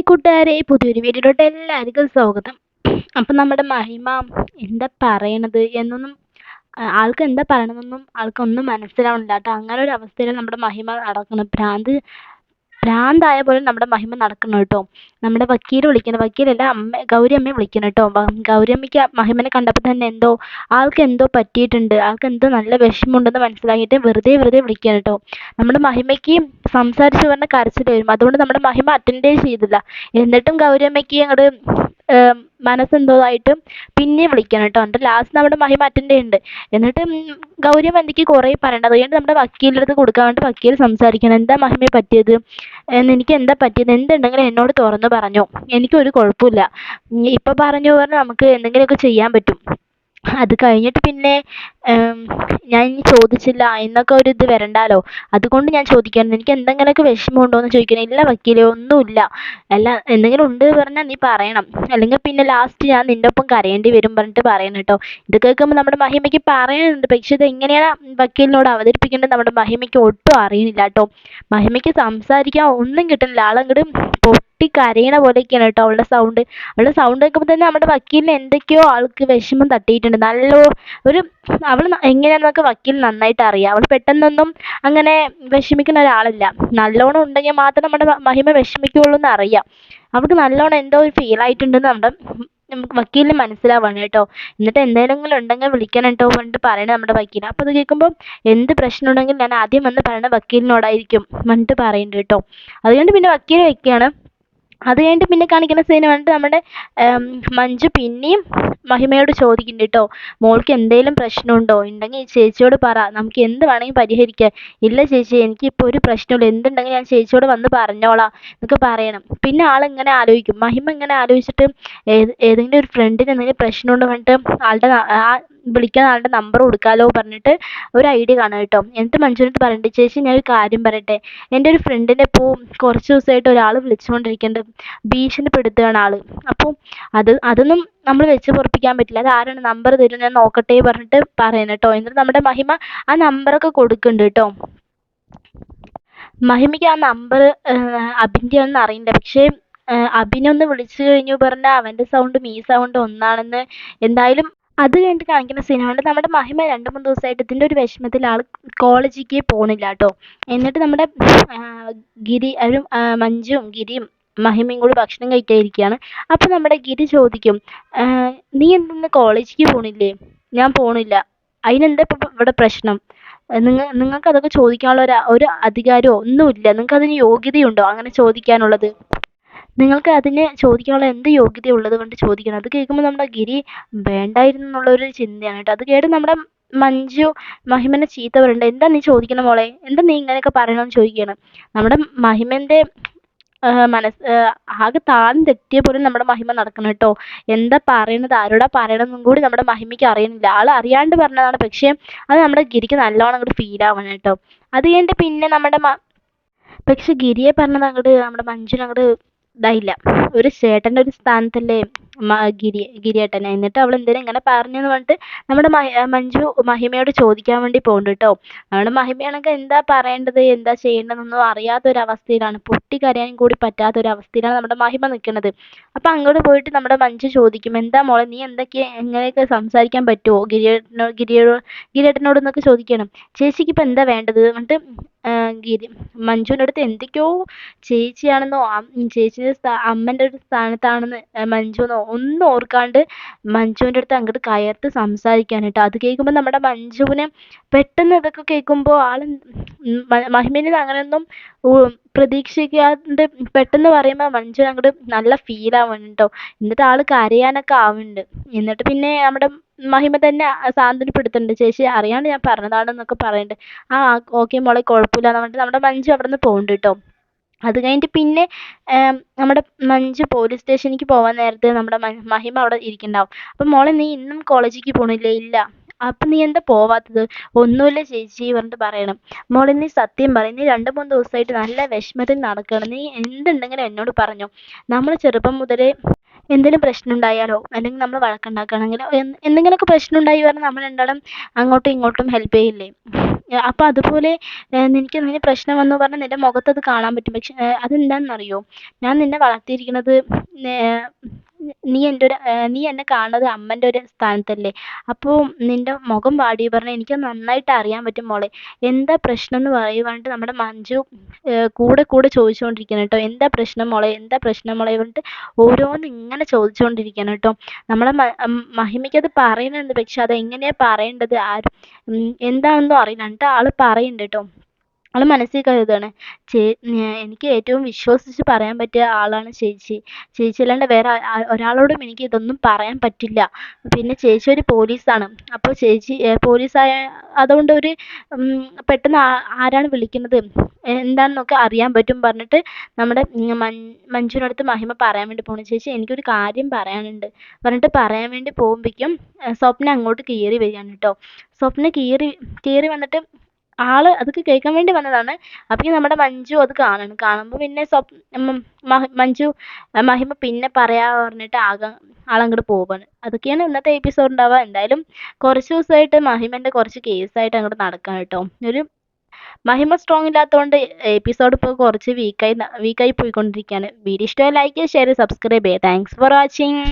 Hi കൂട്ടുകാരെ, പുതിയൊരു വീഡിയോയിലോട്ട് എല്ലാവർക്കും സ്വാഗതം. അപ്പം നമ്മുടെ മഹിമ എന്താ പറയണത് എന്നൊന്നും ആൾക്ക് എന്താ പറയണതെന്നൊന്നും ആൾക്കൊന്നും മനസ്സിലാവണില്ല കേട്ടോ. അങ്ങനെ ഒരു അവസ്ഥയിൽ നമ്മുടെ മഹിമ നടക്കണം. ഭ്രാന്തായ പോലെ നമ്മുടെ മഹിമ നടക്കണം കേട്ടോ. നമ്മുടെ വക്കീൽ വിളിക്കണം, വക്കീലല്ല ഗൗരി അമ്മയെ വിളിക്കണം കേട്ടോ. ഗൗരി അമ്മയ്ക്ക് മഹിമനെ കണ്ടപ്പോൾ തന്നെ ആൾക്ക് എന്തോ പറ്റിയിട്ടുണ്ട്, ആൾക്ക് എന്തോ നല്ല വിഷമമുണ്ടെന്ന് മനസ്സിലാക്കിയിട്ട് വെറുതെ വിളിക്കണം കേട്ടോ. നമ്മുടെ മഹിമയ്ക്ക് സംസാരിച്ച് പറഞ്ഞ കരച്ചിൽ വരും. അതുകൊണ്ട് നമ്മുടെ മഹിമ അറ്റൻഡേ ചെയ്തില്ല. എന്നിട്ടും ഗൗരി അമ്മയ്ക്ക് അങ്ങോട്ട് മനസ്സെന്തോ ആയിട്ട് പിന്നെ വിളിക്കണം കേട്ടോ. എന്നിട്ട് ലാസ്റ്റ് നമ്മുടെ മഹിമ അറ്റൻഡ് ചെയ്യുന്നുണ്ട്. എന്നിട്ട് ഗൗരി അമ്മ എനിക്ക് കുറേ പറയണ്ട, അതുകൊണ്ട് നമ്മുടെ വക്കീലിൻ്റെ അടുത്ത് കൊടുക്കാൻ വേണ്ടി വക്കീൽ സംസാരിക്കണം. എന്താ മഹിമയെ പറ്റിയത്, എനിക്ക് എന്താ പറ്റിയത്, എന്തുണ്ടെങ്കിലും എന്നോട് തുറന്ന് പറഞ്ഞോ, എനിക്കൊരു കുഴപ്പമില്ല. ഇപ്പം പറഞ്ഞു പറഞ്ഞാൽ നമുക്ക് എന്തെങ്കിലുമൊക്കെ ചെയ്യാൻ പറ്റും. അത് കഴിഞ്ഞിട്ട് പിന്നെ ഞാൻ ഇനി ചോദിച്ചില്ല എന്നൊക്കെ ഒരു ഇത് വരണ്ടാലോ, അതുകൊണ്ട് ഞാൻ ചോദിക്കായിരുന്നു. എനിക്ക് എന്തെങ്കിലുമൊക്കെ വിഷമമുണ്ടോ എന്ന് ചോദിക്കണം. ഇല്ല വക്കീലേ, ഒന്നുമില്ല. അല്ല, എന്തെങ്കിലും ഉണ്ട് പറഞ്ഞാൽ നീ പറയണം, അല്ലെങ്കിൽ പിന്നെ ലാസ്റ്റ് ഞാൻ നിൻ്റെ ഒപ്പം കരയേണ്ടി വരും പറഞ്ഞിട്ട് പറയണം കേട്ടോ. ഇത് കേൾക്കുമ്പോൾ നമ്മുടെ മഹിമയ്ക്ക് പറയാനുണ്ട്, പക്ഷെ ഇത് എങ്ങനെയാണ് വക്കീലിനോട് അവതരിപ്പിക്കേണ്ടത് നമ്മുടെ മഹിമയ്ക്ക് ഒട്ടും അറിയുന്നില്ല കേട്ടോ. മഹിമയ്ക്ക് സംസാരിക്കാൻ ഒന്നും കിട്ടുന്നില്ല. ആളങ്ങോട്ട് പൊട്ടി കരയണ പോലെയൊക്കെയാണ് കേട്ടോ അവളുടെ സൗണ്ട് കേൾക്കുമ്പോൾ തന്നെ നമ്മുടെ വക്കീലിന് എന്തൊക്കെയോ ആൾക്ക് വിഷമം തട്ടിയിട്ടുണ്ട്. അവൾ എങ്ങനെയാണെന്നൊക്കെ വക്കീൽ നന്നായിട്ട് അറിയാം. അവൾ പെട്ടെന്നൊന്നും അങ്ങനെ വിഷമിക്കുന്ന ഒരാളല്ല. നല്ലോണം ഉണ്ടെങ്കിൽ മാത്രം നമ്മുടെ മഹിമ വിഷമിക്കുകയുള്ളൂ എന്ന് അറിയാം. അവൾക്ക് നല്ലോണം എന്തോ ഒരു ഫീൽ ആയിട്ടുണ്ടെന്ന് നമുക്ക് വക്കീലിന് മനസ്സിലാവാണ് കേട്ടോ. എന്നിട്ട് എന്തെങ്കിലും ഉണ്ടെങ്കിൽ വിളിക്കണം കേട്ടോ പറഞ്ഞിട്ട് പറയണത് നമ്മുടെ വക്കീൽ. അപ്പോൾ അത് കേൾക്കുമ്പോൾ എന്ത് പ്രശ്നം ഉണ്ടെങ്കിലും ഞാൻ ആദ്യം വന്ന് പറയണത് വക്കീലിനോടായിരിക്കും പറഞ്ഞിട്ട് പറയുന്നുണ്ട് കേട്ടോ. അതുകൊണ്ട് പിന്നെ വക്കീൽ വയ്ക്കുകയാണ്. അത് കഴിഞ്ഞിട്ട് പിന്നെ കാണിക്കുന്ന സീൻ കണ്ടിട്ട് നമ്മുടെ മഞ്ജു പിന്നെയും മഹിമയോട് ചോദിക്കുന്നുണ്ട് കേട്ടോ, മോൾക്ക് എന്തെങ്കിലും പ്രശ്നമുണ്ടോ, ഉണ്ടെങ്കിൽ ചേച്ചിയോട് പറ, നമുക്ക് എന്ത് വേണമെങ്കിൽ പരിഹരിക്കാം. ഇല്ല ചേച്ചി, എനിക്കിപ്പോൾ ഒരു പ്രശ്നമില്ല, എന്തുണ്ടെങ്കിൽ ഞാൻ ചേച്ചിയോട് വന്ന് പറഞ്ഞോളാം എന്നൊക്കെ പറയണം. പിന്നെ ആളിങ്ങനെ ആലോചിക്കും, മഹിമ ഇങ്ങനെ ആലോചിച്ചിട്ട് ഏതെങ്കിലും ഒരു ഫ്രണ്ടിന് എന്തെങ്കിലും പ്രശ്നമുണ്ടോ പറഞ്ഞിട്ട് വിളിക്കുന്ന ആളുടെ നമ്പർ കൊടുക്കാമല്ലോ പറഞ്ഞിട്ട് ഒരു ഐഡിയ കാണും കേട്ടോ. എന്നിട്ട് മഞ്ജുവിനടുത്ത് പറയുന്നുണ്ട്, ചേച്ചി ഞാനൊരു കാര്യം പറയട്ടെ, എൻ്റെ ഒരു ഫ്രണ്ടിനെ ഇപ്പോൾ കുറച്ച് ദിവസമായിട്ട് ഒരാൾ വിളിച്ചുകൊണ്ടിരിക്കുന്നുണ്ട്, ഭീഷണിപ്പെടുത്തുകയാണ് ആൾ. അപ്പോൾ അതൊന്നും നമ്മൾ വെച്ച് പൊറപ്പിക്കാൻ പറ്റില്ല. അത് ആരാണ്, നമ്പർ തരും, ഞാൻ നോക്കട്ടെ പറഞ്ഞിട്ട് പറയുന്നത് കേട്ടോ. എന്നിട്ട് നമ്മുടെ മഹിമ ആ നമ്പറൊക്കെ കൊടുക്കുന്നുണ്ട് കേട്ടോ. മഹിമയ്ക്ക് ആ നമ്പർ അഭിൻ്റെ അറിയില്ല, പക്ഷേ അഭിനെ ഒന്ന് വിളിച്ചു കഴിഞ്ഞു പറഞ്ഞാൽ അവൻ്റെ സൗണ്ടും ഈ സൗണ്ടും ഒന്നാണെന്ന് എന്തായാലും. അത് കഴിഞ്ഞിട്ട് കാണിക്കുന്ന സിനിമ കൊണ്ട് നമ്മുടെ മഹിമ 2-3 ദിവസമായിട്ട് ഇതിൻ്റെ ഒരു വിഷമത്തിൽ ആൾ കോളേജിലേക്ക് പോണില്ല കേട്ടോ. എന്നിട്ട് നമ്മുടെ മഞ്ജുവും ഗിരിയും മഹിമയും കൂടി ഭക്ഷണം കഴിക്കാതിരിക്കുകയാണ്. അപ്പോൾ നമ്മുടെ ഗിരി ചോദിക്കും, നീ എന്തിന്ന് കോളേജിലേക്ക് പോണില്ലേ? ഞാൻ പോണില്ല. അതിനെന്താ ഇപ്പം ഇവിടെ പ്രശ്നം? നിങ്ങൾക്ക് അതൊക്കെ ചോദിക്കാനുള്ള ഒരു അധികാരമോ ഒന്നുമില്ല. നിങ്ങൾക്ക് അതിന് യോഗ്യതയുണ്ടോ അങ്ങനെ ചോദിക്കാനുള്ളത്? നിങ്ങൾക്ക് അതിന് ചോദിക്കാനുള്ള എന്ത് യോഗ്യതയുള്ളത് കൊണ്ട് ചോദിക്കണം. അത് കേൾക്കുമ്പോൾ നമ്മുടെ ഗിരി വേണ്ടായിരുന്നു എന്നുള്ളൊരു ചിന്തയാണ് കേട്ടോ. അത് കേട്ട് നമ്മുടെ മഞ്ജു മഹിമനെ ചീത്ത പറയുന്നുണ്ട്, എന്താ നീ ചോദിക്കണം മോളെ, എന്താ നീ ഇങ്ങനെയൊക്കെ പറയണമെന്ന് ചോദിക്കുകയാണ്. നമ്മുടെ മഹിമൻ്റെ ആകെ താളം തെറ്റിയ പോലെ നമ്മുടെ മഹിമ നടക്കണം കേട്ടോ. എന്താ പറയണത്, ആരോടാ പറയണമെന്നും കൂടി നമ്മുടെ മഹിമയ്ക്ക് അറിയുന്നില്ല. ആൾ അറിയാണ്ട് പറഞ്ഞതാണ്, പക്ഷേ അത് നമ്മുടെ ഗിരിക്ക് നല്ലോണം അങ്ങോട്ട് ഫീൽ ആവണം കേട്ടോ. അത് കഴിഞ്ഞിട്ട് പിന്നെ പക്ഷെ ഗിരിയെ പറഞ്ഞത് അങ്ങോട്ട് നമ്മുടെ മഞ്ജുവിന് അങ്ങോട്ട് ഇതായില്ല. ഒരു ചേട്ടൻ്റെ ഒരു സ്ഥാനത്തല്ലേ ഗിരിയേട്ടനെ, എന്നിട്ട് അവൾ എന്തിനാ ഇങ്ങനെ പറഞ്ഞെന്ന് പറഞ്ഞിട്ട് നമ്മുടെ മഞ്ജു മഹിമയോട് ചോദിക്കാൻ വേണ്ടി പോകുന്നുണ്ട് കേട്ടോ. നമ്മുടെ മഹിമയാണെങ്കിൽ എന്താ പറയേണ്ടത് എന്താ ചെയ്യേണ്ടതെന്നൊന്നും അറിയാത്തൊരവസ്ഥയിലാണ്, പൊട്ടിക്കരയാനും കൂടി പറ്റാത്തൊരവസ്ഥയിലാണ് നമ്മുടെ മഹിമ നിൽക്കുന്നത്. അപ്പം അങ്ങോട്ട് പോയിട്ട് നമ്മുടെ മഞ്ജു ചോദിക്കും, എന്താ മോളെ, നീ എങ്ങനെയൊക്കെ സംസാരിക്കാൻ പറ്റുമോ ഗിരിയേട്ടനോട് എന്നൊക്കെ ചോദിക്കണം. ചേച്ചിക്ക് ഇപ്പം എന്താ വേണ്ടത് എന്നിട്ട് മഞ്ജുവിൻ്റെ അടുത്ത് എന്തൊക്കെയോ ചേച്ചിയാണെന്നോ ചേച്ചിയുടെ അമ്മൻ്റെ ഒരു സ്ഥാനത്താണെന്ന് മഞ്ജുവെന്നോ ഒന്നും ഓർക്കാണ്ട് മഞ്ജുവിൻ്റെ അടുത്ത് അങ്ങോട്ട് കയർത്ത് സംസാരിക്കാനായിട്ട്. അത് കേൾക്കുമ്പോൾ നമ്മുടെ മഞ്ജുവിന് പെട്ടെന്ന് ഇതൊക്കെ കേൾക്കുമ്പോൾ മഹിമേനെ അങ്ങനെയൊന്നും പ്രതീക്ഷിക്കാണ്ട് പെട്ടെന്ന് പറയുമ്പോൾ മഞ്ജുവിന് അങ്ങോട്ട് നല്ല ഫീൽ ആവുന്നുണ്ട് കേട്ടോ. എന്നിട്ട് ആൾ കരയാനൊക്കെ ആവുന്നുണ്ട്. എന്നിട്ട് പിന്നെ നമ്മുടെ മഹിമ തന്നെ സാന്ത്വനപ്പെടുത്തുന്നുണ്ട്, ചേച്ചി അറിയാണ്ട് ഞാൻ പറഞ്ഞതാണെന്നൊക്കെ പറയുന്നുണ്ട്. ആ ഓക്കെ മോളെ, കുഴപ്പമില്ല എന്ന് പറഞ്ഞിട്ട് നമ്മുടെ മഞ്ജു അവിടെ നിന്ന് പോകുന്നുണ്ട് കേട്ടോ. അത് കഴിഞ്ഞിട്ട് പിന്നെ നമ്മുടെ മഞ്ജു പോലീസ് സ്റ്റേഷനിലേക്ക് പോകാൻ നേരത്ത് നമ്മുടെ മഹിമ അവിടെ ഇരിക്കുന്നുണ്ടാവും. അപ്പം മോളെ, നീ ഇന്നും കോളേജിലേക്ക് പോകണില്ലേ? ഇല്ല. അപ്പം നീ എന്താ പോവാത്തത്? ഒന്നുമില്ല ചേച്ചി പറഞ്ഞിട്ട് പറയണം. മോളെ, നീ സത്യം പറയും, നീ 2-3 ദിവസമായിട്ട് നല്ല വിഷമത്തിൽ നടക്കുകയാണ്, നീ എന്തുണ്ടെങ്കിലും എന്നോട് പറഞ്ഞോ. നമ്മൾ ചെറുപ്പം മുതലേ എന്തെങ്കിലും പ്രശ്നം ഉണ്ടായാലോ അല്ലെങ്കിൽ നമ്മൾ വഴക്കുണ്ടാക്കുകയാണെങ്കിലോ എന്തെങ്കിലുമൊക്കെ പ്രശ്നം ഉണ്ടായി പറഞ്ഞാൽ നമ്മൾ രണ്ടാളും അങ്ങോട്ടും ഇങ്ങോട്ടും ഹെൽപ്പ് ചെയ്യില്ലേ? അപ്പോൾ അതുപോലെ നിനക്ക് എന്തെങ്കിലും പ്രശ്നം വന്നു പറഞ്ഞാൽ നിൻ്റെ മുഖത്തത് കാണാൻ പറ്റും. പക്ഷെ അതെന്താണെന്നറിയോ? ഞാൻ നിന്നെ വളർത്തിയിരിക്കുന്നത് നീ എന്നെ കാണുന്നത് അമ്മൻ്റെ ഒരു സ്ഥാനത്തല്ലേ? അപ്പോൾ നിൻ്റെ മുഖം വാടി പറഞ്ഞാൽ എനിക്ക് നന്നായിട്ട് അറിയാൻ പറ്റും മോളെ. എന്താ പ്രശ്നം എന്ന് പറയുവാണ്ട് നമ്മുടെ മഞ്ജു കൂടെ കൂടെ ചോദിച്ചുകൊണ്ടിരിക്കണം കേട്ടോ. എന്താ പ്രശ്നം മോളെ, എന്താ പ്രശ്നം മോളെ പറഞ്ഞിട്ട് ഓരോന്ന് ഇങ്ങനെ ചോദിച്ചുകൊണ്ടിരിക്കണം കേട്ടോ. നമ്മളെ മഹിമയ്ക്കത് പറയുന്നുണ്ട്, പക്ഷെ അതെങ്ങനെയാണ് പറയേണ്ടത് എന്താണെന്നും അറിയില്ല. എന്നിട്ട് ആൾ പറയുന്നുണ്ട് കേട്ടോ. ആൾ മനസ്സിൽ കരുതാണ്, എനിക്ക് ഏറ്റവും വിശ്വസിച്ച് പറയാൻ പറ്റിയ ആളാണ് ചേച്ചി. ചേച്ചി അല്ലാണ്ട് വേറെ ഒരാളോടും എനിക്ക് ഇതൊന്നും പറയാൻ പറ്റില്ല. പിന്നെ ചേച്ചി ഒരു പോലീസാണ്. അപ്പോൾ ചേച്ചി പോലീസായ അതുകൊണ്ട് പെട്ടെന്ന് ആരാണ് വിളിക്കുന്നത് എന്താണെന്നൊക്കെ അറിയാൻ പറ്റും പറഞ്ഞിട്ട് നമ്മുടെ മഞ്ജുവിനടുത്ത് മഹിമ പറയാൻ വേണ്ടി പോണു. ചേച്ചി എനിക്കൊരു കാര്യം പറയാനുണ്ട് പറഞ്ഞിട്ട് പറയാൻ വേണ്ടി പോകുമ്പോഴേക്കും സ്വപ്ന അങ്ങോട്ട് കയറി വരികയാണ് കേട്ടോ. സ്വപ്ന കയറി വന്നിട്ട് ആള് അതൊക്കെ കേൾക്കാൻ വേണ്ടി വന്നതാണ്. അപ്പോഴേക്കും നമ്മുടെ മഞ്ജു അത് കാണുമ്പോൾ പിന്നെ മഞ്ജു മഹിമ പിന്നെ പറയാ പറഞ്ഞിട്ട് ആളങ്ങോട്ട് പോവാണ്. അതൊക്കെയാണ് ഇന്നത്തെ എപ്പിസോഡ് ഉണ്ടാവുക. എന്തായാലും കുറച്ച് ദിവസമായിട്ട് മഹിമൻ്റെ കുറച്ച് കേസായിട്ട് അങ്ങോട്ട് നടക്കാം കേട്ടോ. മഹിമ സ്ട്രോങ് ഇല്ലാത്തതുകൊണ്ട് എപ്പിസോഡ് ഇപ്പോൾ കുറച്ച് വീക്കായി പോയിക്കൊണ്ടിരിക്കുകയാണ്. വീഡിയോ ഇഷ്ടമായി ലൈക്ക് ചെയ്യുക, ഷെയർ, സബ്സ്ക്രൈബ് ചെയ്യുക. Thanks for watching.